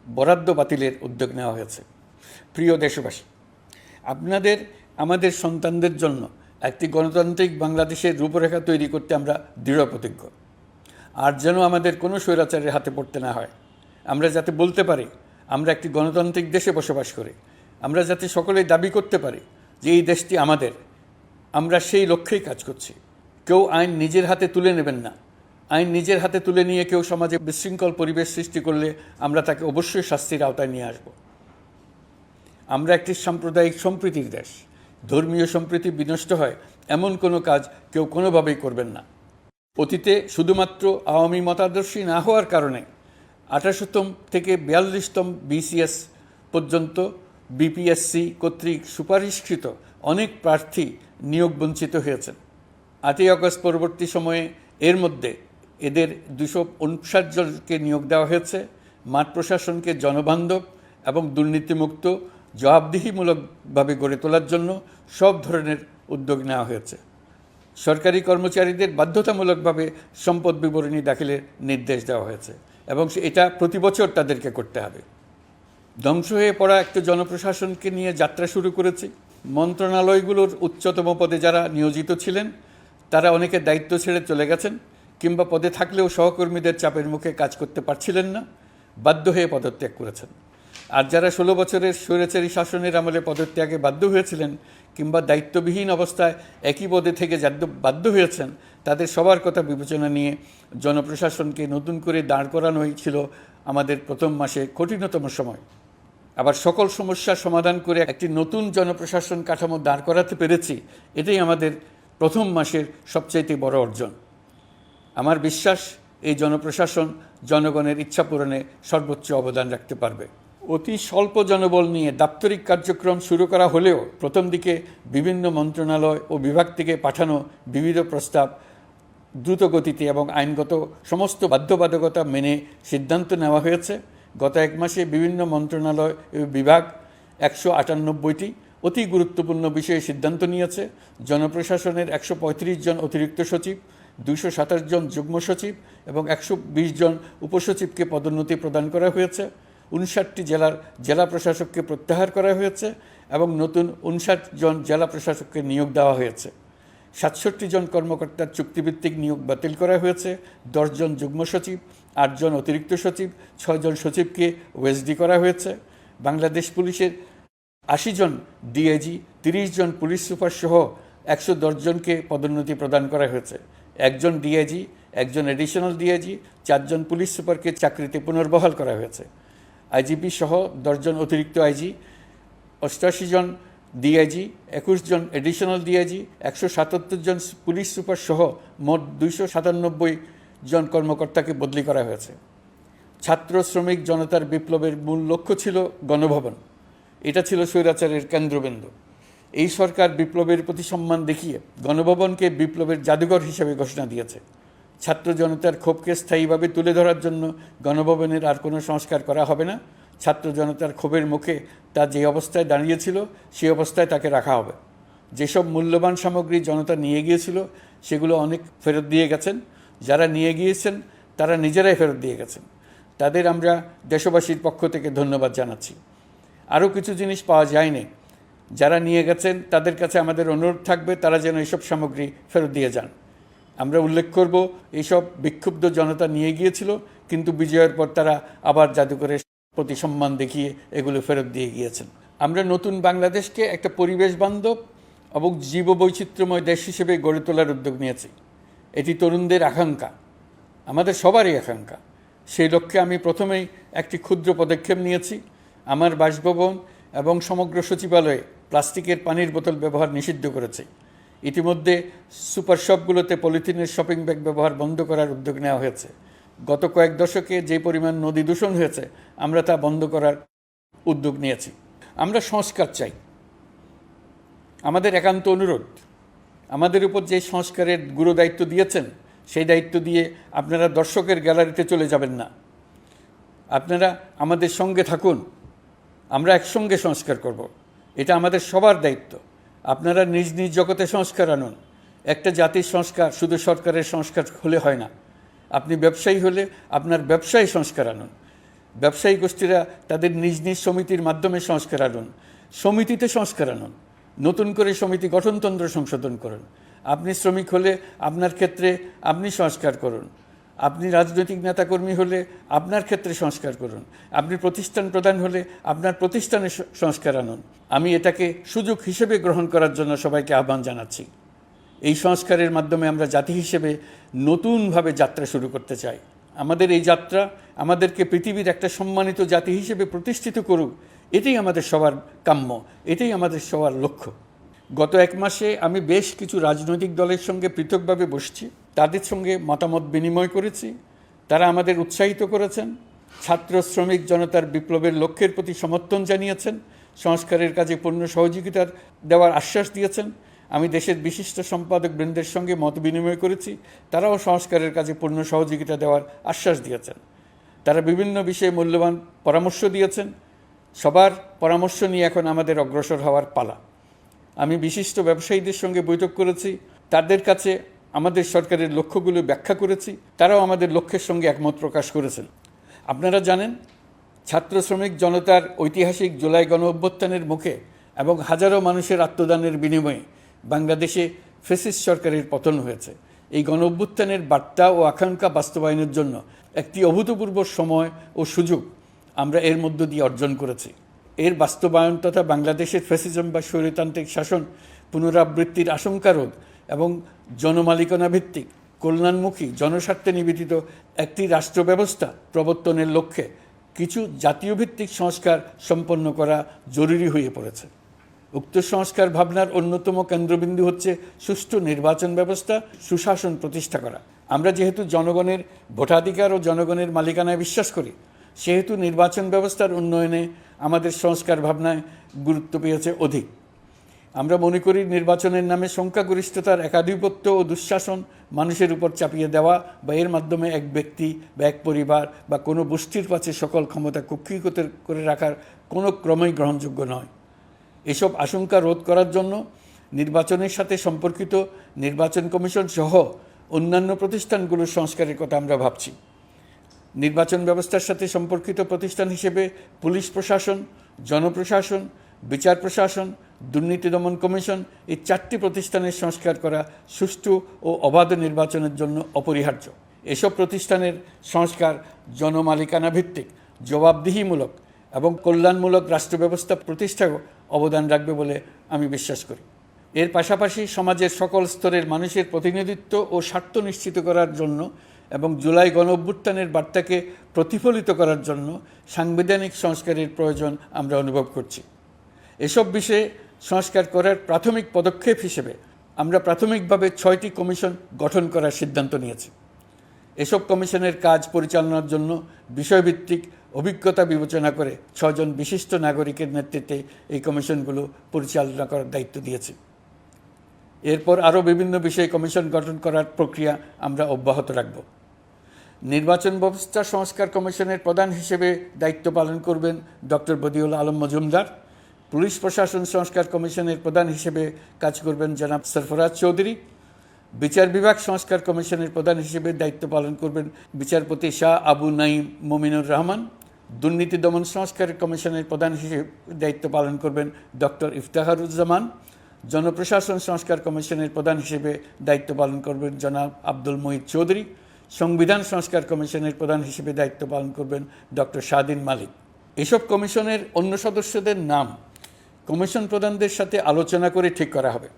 বরাদ্দ বাতিলের উদ্যোগ নেওয়া হয়েছে। প্রিয় দেশবাসী, আপনাদের আমাদের সন্তানদের জন্য একটি গণতান্ত্রিক বাংলাদেশের রূপরেখা তৈরি করতে আমরা দৃঢ় প্রতিজ্ঞ। আর যেন আমাদের কোনো স্বৈরাচারের হাতে পড়তে না হয়। আমরা যাতে বলতে পারি আমরা একটি গণতান্ত্রিক দেশে বসবাস করি, আমরা যাতে সকলেই দাবি করতে পারি যে এই দেশটি আমাদের, আমরা সেই লক্ষ্যেই কাজ করছি। কেউ আইন নিজের হাতে তুলে নেবেন না। আইন নিজের হাতে তুলে নিয়ে কেউ সমাজে বিশৃঙ্খল পরিবেশ সৃষ্টি করলে আমরা তাকে অবশ্যই শাস্তির আওতায় নিয়ে আসব। আমরা একটি সাম্প্রদায়িক সম্প্রীতির দেশ। ধর্মীয় সম্প্রীতি বিনষ্ট হয় এমন কোনো কাজ কেউ কোনোভাবেই করবেন না। অতীতে শুধুমাত্র আওয়ামী মতাদর্শী না হওয়ার কারণে ১৮০০তম থেকে ৪২তম বিসিএস পর্যন্ত বিপিএসসি কর্তৃক সুপারিশকৃত অনেক প্রার্থী নিয়োগ বঞ্চিত হয়েছেন। ৮ই আগস্ট পরবর্তী সময়ে এর মধ্যে এদের ২৫৯ জনকে নিয়োগ দেওয়া হয়েছে। মাঠ প্রশাসনকে জনবান্ধব এবং দুর্নীতিমুক্ত জবাবদিহিমূলকভাবে গড়ে তোলার জন্য সব ধরনের উদ্যোগ নেওয়া হয়েছে। সরকারি কর্মচারীদের বাধ্যতামূলকভাবে সম্পদ বিবরণী দাখিলের নির্দেশ দেওয়া হয়েছে এবং এটা প্রতি বছর তাদেরকে করতে হবে। ধ্বংস হয়ে পড়া একটা জনপ্রশাসনকে নিয়ে যাত্রা শুরু করেছি। মন্ত্রণালয়গুলোর উচ্চতম পদে যারা নিয়োজিত ছিলেন তারা অনেকে দায়িত্ব ছেড়ে চলে গেছেন, কিংবা পদে থাকলেও সহকর্মীদের চাপের মুখে কাজ করতে পারছিলেন না, বাধ্য হয়ে পদত্যাগ করেছেন। আর যারা ১৬ বছরের স্বৈরাচারী শাসনের আমলে পদত্যাগে বাধ্য হয়েছিলেন কিংবা দায়িত্ববিহীন অবস্থায় একই পদে থেকে বাধ্য হয়েছেন, তাদের সবার কথা বিবেচনা নিয়ে জনপ্রশাসনকে নতুন করে দাঁড় করানোই ছিল আমাদের প্রথম মাসে কঠিনতম সময়। আবার সকল সমস্যার সমাধান করে একটি নতুন জনপ্রশাসন কাঠামো দাঁড় করাতে পেরেছি, এটাই আমাদের প্রথম মাসের সবচাইতে বড় অর্জন। আমার বিশ্বাস এই জনপ্রশাসন জনগণের ইচ্ছা পূরণে সর্বোচ্চ অবদান রাখতে পারবে। অতি স্বল্প জনবল নিয়ে দাপ্তরিক কার্যক্রম শুরু করা হলেও প্রথম দিকে বিভিন্ন মন্ত্রণালয় ও বিভাগ থেকে পাঠানো বিবিধ প্রস্তাব দ্রুত গতিতে এবং আইনগত সমস্ত বাধ্যবাধকতা মেনে সিদ্ধান্ত নেওয়া হয়েছে। গত এক মাসে বিভিন্ন মন্ত্রণালয় ও বিভাগ ১৯৮টি অতি গুরুত্বপূর্ণ বিষয়ে সিদ্ধান্ত নিয়েছে। জনপ্রশাসনের ১৩৫ জন অতিরিক্ত সচিব, ২২৭ জন যুগ্ম সচিব এবং ১২০ জন উপসচিবকে পদোন্নতি প্রদান করা হয়েছে। ৫৯টি জেলার জেলা প্রশাসককে প্রত্যাহার করা হয়েছে এবং নতুন ৫৯ জন জেলা প্রশাসককে নিয়োগ দেওয়া হয়েছে। ৬৭ জন কর্মকর্তার চুক্তিভিত্তিক নিয়োগ বাতিল করা হয়েছে। ১০ জন যুগ্ম সচিব, ৮ জন অতিরিক্ত সচিব, ৬ জন সচিবকে ওএসডি করা হয়েছে। বাংলাদেশ পুলিশের ৮০ জন ডিআইজি, ৩০ জন পুলিশ সুপার সহ ১১০ জনকে পদোন্নতি প্রদান করা হয়েছে। ১ জন ডিআইজি, ১ জন এডিশনাল ডিআইজি, ৪ জন পুলিশ সুপারকে চাকরিতে পুনর্বহাল করা হয়েছে। আইজিপি সহ ১০ জন অতিরিক্ত আইজি, ৮৮ জন ডিআইজি, ২১ জন এডিশনাল ডিআইজি, ১৭৭ জন পুলিশ সুপার সহ মোট ২৯৭ জন কর্মকর্তাকে বদলি করা হয়েছে। ছাত্র শ্রমিক জনতার বিপ্লবের মূল লক্ষ্য ছিল গণভবন। এটা ছিল স্বৈরাচারের কেন্দ্রবিন্দু। এই সরকার বিপ্লবের প্রতি সম্মান দেখিয়ে গণভবনকে বিপ্লবের জাদুঘর হিসেবে ঘোষণা দিয়েছে। ছাত্র জনতার ক্ষোভকে স্থায়ীভাবে তুলে ধরার জন্য গণভবনের আর কোনো সংস্কার করা হবে না। ছাত্র জনতার ক্ষোভের মুখে তা যে অবস্থায় দাঁড়িয়েছিল সেই অবস্থায় তাকে রাখা হবে। যেসব মূল্যবান সামগ্রী জনতা নিয়ে গিয়েছিল সেগুলো অনেক ফেরত দিয়ে গেছেন। যারা নিয়ে গিয়েছেন তারা নিজেরাই ফেরত দিয়ে গেছেন। তাদের আমরা দেশবাসীর পক্ষ থেকে ধন্যবাদ জানাচ্ছি। আরও কিছু জিনিস পাওয়া যায়নি। যারা নিয়ে গেছেন তাদের কাছে আমাদের অনুরোধ থাকবে তারা যেন এইসব সামগ্রী ফেরত দিয়ে যান। আমরা উল্লেখ করব এইসব বিক্ষুব্ধ জনতা নিয়ে গিয়েছিল, কিন্তু বিজয়ের পর তারা আবার জাদুঘরে প্রতি সম্মান দেখিয়ে এগুলো ফেরত দিয়ে গিয়েছেন। আমরা নতুন বাংলাদেশকে একটা পরিবেশ বান্ধব এবং জীববৈচিত্র্যময় দেশ হিসেবে গড়ে তোলার উদ্যোগ নিয়েছি। এটি তরুণদের আকাঙ্ক্ষা, আমাদের সবারই আকাঙ্ক্ষা। সেই লক্ষ্যে আমি প্রথমেই একটি ক্ষুদ্র পদক্ষেপ নিয়েছি। আমার বাসভবন এবং সমগ্র সচিবালয়ে প্লাস্টিকের পানির বোতল ব্যবহার নিষিদ্ধ করেছি। ইতিমধ্যে সুপার শপগুলোতে পলিথিনের শপিং ব্যাগ ব্যবহার বন্ধ করার উদ্যোগ নেওয়া হয়েছে। গত কয়েক দশকে যে পরিমাণ নদী দূষণ হয়েছে, আমরা তা বন্ধ করার উদ্যোগ নিয়েছি। আমরা সংস্কার চাই। আমাদের একান্ত অনুরোধ, আমাদের উপর যে সংস্কারের গুরু দায়িত্ব দিয়েছেন, সেই দায়িত্ব দিয়ে আপনারা দর্শকের গ্যালারিতে চলে যাবেন না। আপনারা আমাদের সঙ্গে থাকুন, আমরা একসঙ্গে সংস্কার করব। এটা আমাদের সবার দায়িত্ব। আপনারা নিজ নিজ জগতে সংস্কার আনুন। একটা জাতির সংস্কার শুধু সরকারের সংস্কার হলে হয় না। আপনি ব্যবসায়ী হলে আপনার ব্যবসায়ী সংস্কার আনুন। ব্যবসায়ী গোষ্ঠীরা তাদের নিজ নিজ সমিতির মাধ্যমে সংস্কার আনুন। সমিতিতে সংস্কার আনুন। নতুন করে সমিতি গঠনতন্ত্র সংশোধন করুন। আপনি শ্রমিক হলে আপনার ক্ষেত্রে আপনি সংস্কার করুন। আপনি রাজনৈতিক নেতাকর্মী হলে আপনার ক্ষেত্রে সংস্কার করুন। আপনি প্রতিষ্ঠান প্রধান হলে আপনার প্রতিষ্ঠানে সংস্কার আনুন। আমি এটাকে সুযোগ হিসেবে গ্রহণ করার জন্য সবাইকে আহ্বান জানাচ্ছি। এই সংস্কারের মাধ্যমে আমরা জাতি হিসেবে নতুনভাবে যাত্রা শুরু করতে চাই। আমাদের এই যাত্রা আমাদেরকে পৃথিবীর একটা সম্মানিত জাতি হিসেবে প্রতিষ্ঠিত করুক, এটাই আমাদের সবার কাম্য, এটাই আমাদের সবার লক্ষ্য। গত এক মাসে আমি বেশ কিছু রাজনৈতিক দলের সঙ্গে পৃথকভাবে বসছি, তাদের সঙ্গে মতামত বিনিময় করেছি। তারা আমাদের উৎসাহিত করেছেন, ছাত্র শ্রমিক জনতার বিপ্লবের লক্ষ্যের প্রতি সমর্থন জানিয়েছেন, সংস্কারের কাজে পূর্ণ সহযোগিতার দেওয়ার আশ্বাস দিয়েছেন। আমি দেশের বিশিষ্ট সম্পাদক বৃন্দের সঙ্গে মত বিনিময় করেছি, তারাও সংস্কারের কাজে পূর্ণ সহযোগিতা দেওয়ার আশ্বাস দিয়েছেন। তারা বিভিন্ন বিষয়ে মূল্যবান পরামর্শ দিয়েছেন। সবার পরামর্শ নিয়ে এখন আমাদের অগ্রসর হওয়ার পালা। আমি বিশিষ্ট ব্যবসায়ীদের সঙ্গে বৈঠক করেছি, তাদের কাছে আমাদের সরকারের লক্ষ্যগুলো ব্যাখ্যা করেছি, তারাও আমাদের লক্ষ্যের সঙ্গে একমত প্রকাশ করেছেন। আপনারা জানেন, ছাত্র শ্রমিক জনতার ঐতিহাসিক জুলাই গণ অভ্যুত্থানের মুখে এবং হাজারো মানুষের আত্মদানের বিনিময়ে বাংলাদেশে ফ্যাসিস্ট সরকারের পতন হয়েছে। এই গণ অভ্যুত্থানের বার্তা ও আকাঙ্ক্ষা বাস্তবায়নের জন্য একটি অভূতপূর্ব সময় ও সুযোগ আমরা এর মধ্য দিয়ে অর্জন করেছি। এর বাস্তবায়ন তথা বাংলাদেশের ফ্যাসিজম বা স্বৈরতান্ত্রিক শাসন পুনরাবৃত্তির আশঙ্কা রোধ এবং জনমালিকানা ভিত্তিক কল্যাণমুখী জনস্বার্থে নিবেদিত একটি রাষ্ট্র ব্যবস্থা প্রবর্তনের লক্ষ্যে কিছু জাতীয় ভিত্তিক সংস্কার সম্পন্ন করা জরুরি হয়ে পড়েছে। উক্ত সংস্কার ভাবনার অন্যতম কেন্দ্রবিন্দু হচ্ছে সুষ্ঠু নির্বাচন ব্যবস্থা, সুশাসন প্রতিষ্ঠা করা। আমরা যেহেতু জনগণের ভোটাধিকার ও জনগণের মালিকানায় বিশ্বাস করি, সেহেতু নির্বাচন ব্যবস্থার উন্নয়নে আমাদের সংস্কার ভাবনায় গুরুত্ব পেয়েছে অধিক। আমরা মনে করি নির্বাচনের নামে সংখ্যাগরিষ্ঠতার একাধিপত্য ও দুঃশাসন মানুষের উপর চাপিয়ে দেওয়া বা এর মাধ্যমে এক ব্যক্তি বা এক পরিবার বা কোনো গোষ্ঠীর কাছে সকল ক্ষমতা কুক্ষিগত করে রাখার কোনো ক্রমেই গ্রহণযোগ্য নয়। এসব আশঙ্কা রোধ করার জন্য নির্বাচনের সাথে সম্পর্কিত নির্বাচন কমিশন সহ অন্যান্য প্রতিষ্ঠানগুলোর সংস্কারের কথা আমরা ভাবছি। নির্বাচন ব্যবস্থার সাথে সম্পর্কিত প্রতিষ্ঠান হিসেবে পুলিশ প্রশাসন, জনপ্রশাসন, বিচার প্রশাসন, দুর্নীতি দমন কমিশন এই 4টি প্রতিষ্ঠানের সংস্কার করা সুষ্ঠু ও অবাধ নির্বাচনের জন্য অপরিহার্য। এসব প্রতিষ্ঠানের সংস্কার জনমালিকানা ভিত্তিক, জবাবদিহিমূলক এবং কল্যাণমূলক রাষ্ট্র ব্যবস্থা প্রতিষ্ঠায়ও অবদান রাখবে বলে আমি বিশ্বাস করি। এর পাশাপাশি সমাজের সকল স্তরের মানুষের প্রতিনিধিত্ব ও স্বার্থ নিশ্চিত করার জন্য এবং জুলাই গণ অভ্যুত্থানের বার্তাকে প্রতিফলিত করার জন্য সাংবিধানিক সংস্কারের প্রয়োজন আমরা অনুভব করছি। এসব বিষয়ে সংস্কার করার প্রাথমিক পদক্ষেপ হিসেবে আমরা প্রাথমিকভাবে 6টি কমিশন গঠন করার সিদ্ধান্ত নিয়েছি। এসব কমিশনের কাজ পরিচালনার জন্য বিষয়ভিত্তিক অভিজ্ঞতা বিবেচনা করে 6 জন বিশিষ্ট নাগরিকের নেতৃত্বে এই কমিশনগুলো পরিচালনা করার দায়িত্ব দিয়েছি। এরপর আরও বিভিন্ন বিষয়ে কমিশন গঠন করার প্রক্রিয়া আমরা অব্যাহত রাখব। নির্বাচন ব্যবস্থা সংস্কার কমিশনের প্রধান হিসেবে দায়িত্ব পালন করবেন ডক্টর বদিউল আলম মজুমদার। পুলিশ প্রশাসন সংস্কার কমিশনের প্রধান হিসেবে কাজ করবেন জনাব সরফরাজ চৌধুরী। বিচার বিভাগ সংস্কার কমিশনের প্রধান হিসেবে দায়িত্ব পালন করবেন বিচারপতি শাহ আবু নাঈম মুমিনুর রহমান। দুর্নীতি দমন সংস্কার কমিশনের প্রধান হিসেবে দায়িত্ব পালন করবেন ডক্টর ইফতেখারুজ্জামান। জনপ্রশাসন সংস্কার কমিশনের প্রধান হিসেবে দায়িত্ব পালন করবেন জনাব আব্দুল মুহিত চৌধুরী। সংবিধান সংস্কার কমিশনের প্রধান হিসেবে দায়িত্ব পালন করবেন ডক্টর শাহদিন মালিক। এসব কমিশনের অন্য সদস্যদের নাম কমিশন প্রধানদের সাথে আলোচনা করে ঠিক করা হবে।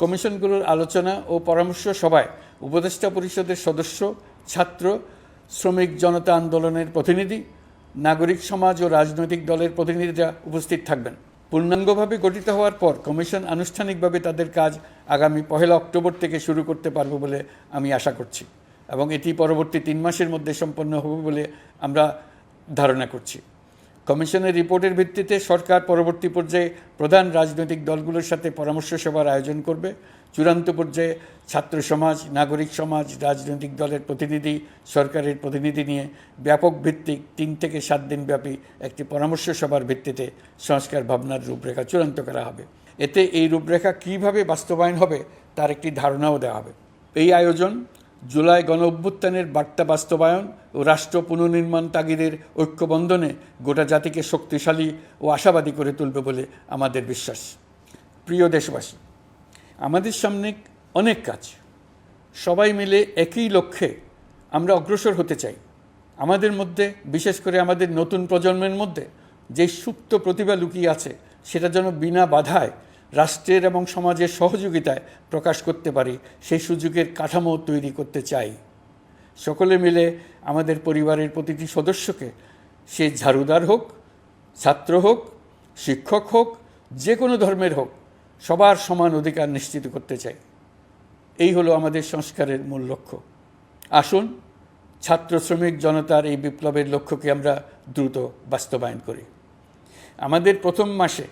কমিশনগুলোর আলোচনা ও পরামর্শ সভায় উপদেষ্টা পরিষদের সদস্য, ছাত্র, শ্রমিক জনতা আন্দোলনের প্রতিনিধি, নাগরিক সমাজ ও রাজনৈতিক দলের প্রতিনিধিরা উপস্থিত থাকবেন। পূর্ণাঙ্গভাবে গঠিত হওয়ার পর কমিশন আনুষ্ঠানিকভাবে তাদের কাজ আগামী 1 অক্টোবর থেকে শুরু করতে পারবে বলে আমি আশা করছি এবং এটি পরবর্তী 3 মাসের মধ্যে সম্পন্ন হবে বলে আমরা ধারণা করছি। কমিশনের রিপোর্টের ভিত্তিতে সরকার পরবর্তী পর্যায়ে প্রধান রাজনৈতিক দলগুলোর সাথে পরামর্শ সভার আয়োজন করবে। চূড়ান্ত পর্যায়ে ছাত্র সমাজ, নাগরিক সমাজ, রাজনৈতিক দলের প্রতিনিধি, সরকারের প্রতিনিধি নিয়ে ব্যাপক ভিত্তিক 3 থেকে 7 দিন ব্যাপী একটি পরামর্শ সভার ভিত্তিতে সংস্কার ভাবনার রূপরেখা চূড়ান্ত করা হবে। এতে এই রূপরেখা কীভাবে বাস্তবায়ন হবে তার একটি ধারণাও দেওয়া হবে। এই আয়োজন জুলাই গণ-অভ্যুত্থানের বার্তা বাস্তবায়ন ও রাষ্ট্র পুনর্নির্মাণ তাগিদের ঐক্যবন্ধনে গোটা জাতিকে শক্তিশালী ও আশাবাদী করে তুলবে বলে আমাদের বিশ্বাস। প্রিয় দেশবাসী, আমাদের সামনে অনেক কাজ, সবাই মিলে একই লক্ষ্যে আমরা অগ্রসর হতে চাই। আমাদের মধ্যে, বিশেষ করে আমাদের নতুন প্রজন্মের মধ্যে যে সুপ্ত প্রতিভা লুকিয়ে আছে সেটা যেন বিনা বাধায় রাষ্ট্রের এবং সমাজের সহযোগিতায় প্রকাশ করতে পারি, সেই সুযোগের কাঠামো তৈরি করতে চাই। সকলে মিলে আমাদের পরিবারের প্রতিটি সদস্যকে, সে ঝাড়ুদার হোক, ছাত্র হোক, শিক্ষক হোক, যে কোনো ধর্মের হোক, সবার সমান অধিকার নিশ্চিত করতে চাই। এই হলো আমাদের সংস্কারের মূল লক্ষ্য। আসুন ছাত্র শ্রমিক জনতার এই বিপ্লবের লক্ষ্যকে আমরা দ্রুত বাস্তবায়ন করি। আমাদের প্রথম মাসে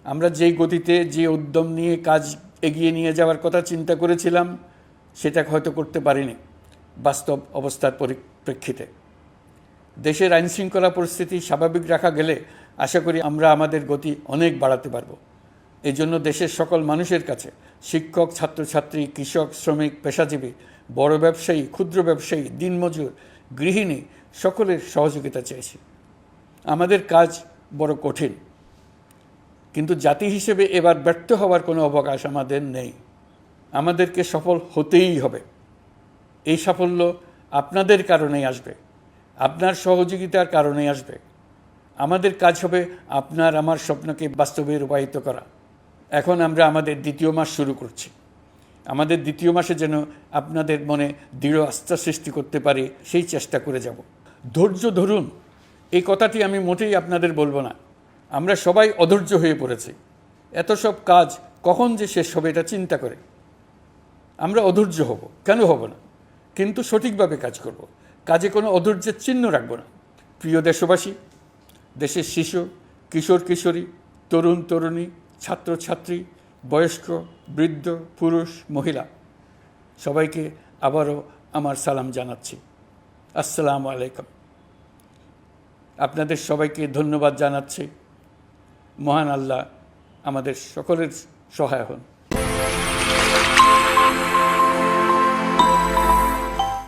আমরা যেই গতিতে, যে উদ্যম নিয়ে কাজ এগিয়ে নিয়ে যাওয়ার কথা চিন্তা করেছিলাম সেটা হয়তো করতে পারিনি বাস্তব অবস্থার পরিপ্রেক্ষিতে। দেশের আইনশৃঙ্খলা পরিস্থিতি স্বাভাবিক রাখা গেলে আশা করি আমরা আমাদের গতি অনেক বাড়াতে পারব। এই জন্য দেশের সকল মানুষের কাছে, শিক্ষক, ছাত্রছাত্রী, কৃষক, শ্রমিক, পেশাজীবী, বড় ব্যবসায়ী, ক্ষুদ্র ব্যবসায়ী, দিনমজুর, গৃহিণী, সকলের সহযোগিতা চাইছি। আমাদের কাজ বড় কঠিন, কিন্তু জাতি হিসেবে এবার ব্যর্থ হওয়ার কোনো অবকাশ আমাদের নেই। আমাদেরকে সফল হতেই হবে। এই সাফল্য আপনাদের কারণেই আসবে, আপনার সহযোগিতার কারণেই আসবে। আমাদের কাজ হবে আপনার আমার স্বপ্নকে বাস্তবে রূপায়িত করা। এখন আমরা আমাদের 2য় মাস শুরু করছি। আমাদের 2য় মাসে যেন আপনাদের মনে দৃঢ় আস্থা সৃষ্টি করতে পারি, সেই চেষ্টা করে যাব। ধৈর্য ধরুন, এই কথাটি আমি মোটেই আপনাদের বলবো না। আমরা সবাই অধৈর্য হয়ে পড়েছি। এত সব কাজ কখন যে শেষ হবে এটা চিন্তা করে আমরা অধৈর্য হব, কেন হব না? কিন্তু সঠিকভাবে কাজ করব, কাজে কোনো অধৈর্যের চিহ্ন রাখব না। প্রিয় দেশবাসী, দেশের শিশু, কিশোর কিশোরী, তরুণ তরুণী, ছাত্রছাত্রী, বয়স্ক, বৃদ্ধ, পুরুষ, মহিলা, সবাইকে আবারও আমার সালাম জানাচ্ছি। আসসালামু আলাইকুম। আপনাদের সবাইকে ধন্যবাদ জানাচ্ছি। মহান আল্লাহ আমাদের সকলের সহায় হন।